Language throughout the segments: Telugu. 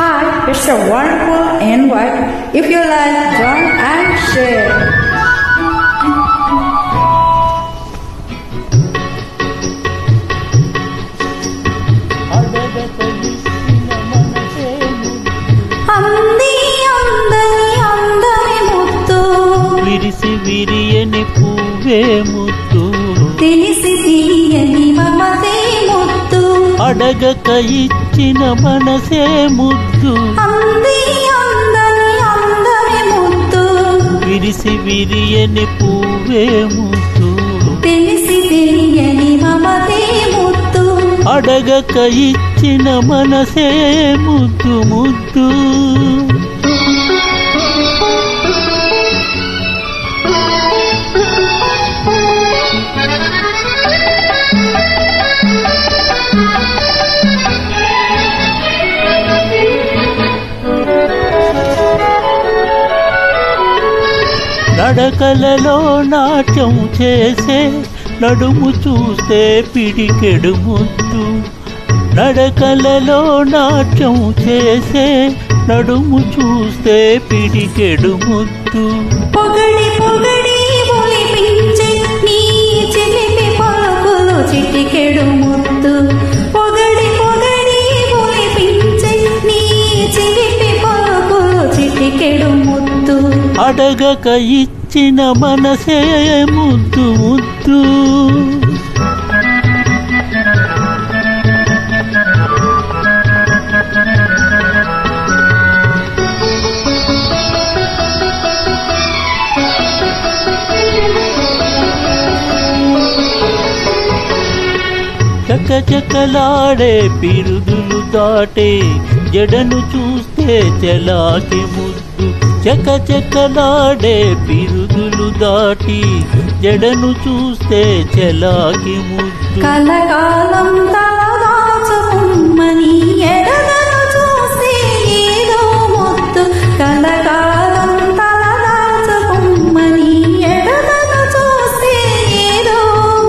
Hi, it's a wonderful invite. If you like, join and share. విరిసి విరియని పువ్వే ముద్దు తెలిసి తీయని మమతే ముద్దు అడగక ఇచ్చిన మనసే ముద్దు అంది అందని అందమే ముద్దు విరిసి విరియని పువ్వే ముద్దు తెలిసి తీయని మమతే ముద్దు అడగక ఇచ్చిన మనసే ముద్దు ముద్దు నడకలలో నాట్యం చేసే నడుము చూస్తే పిడికెడు ముద్దు నడకలలో నాట్యం చేసే నడుము చూస్తే పిడికెడు ముద్దు పొగడి పొగడి ఒలిపించే నీ చిలిపి పలుకులు చిటికెడు ముద్దు పొగడి పొగడి ఒలిపించే నీ చిలిపి పలుకులు చిటికెడు ముద్దు అడగక ఇచ్చిన మనసే ముద్దు ముద్దు చకచకలాడే పిరుదులు దాటే జడను చూస్తే చెలాకి ముద్దు చకచకలాడే పిరుదులు దాటి జడను చూస్తే చెలాకి ముద్దు కలకాలం తలదాచుకుమ్మని ఎడగను చూస్తే ఏదో ముద్దు కలకాలం తలదాచుకుమ్మని ఎడగను చూస్తే ఏదో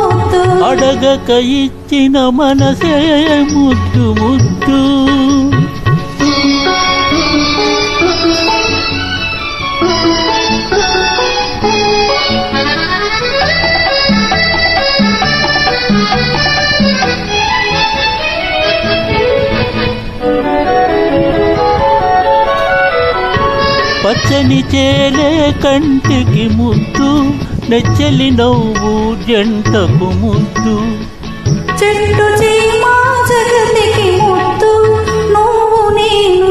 ముద్దు అడగక ఇచ్చిన మనసే ముద్దు ముద్దు పచ్చని చేలే కంటికి ముద్దు నెచ్చలి నవ్వు జంటకు ముద్దు చెట్టు చీమ జగతికి ముద్దు నువ్వు నేను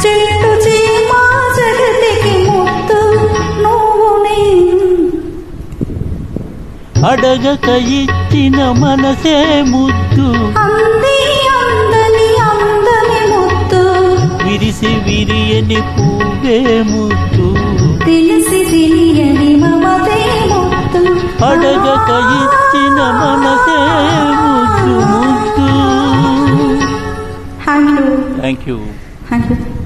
చెట్టు చీమ జగతికి ముద్దు నువ్వు నేను అడగక ఇచ్చిన మనసే ముద్దు అంది అందని అందమి ముద్దు విరిసి విరియని పువ్వే ముద్దు తెలిసి తెలియని మమతే ముద్దు అడగక ఇచ్చిన మనసే ముద్దు ముద్దు థ్యాంక్ యూ థ్యాంక్ యూ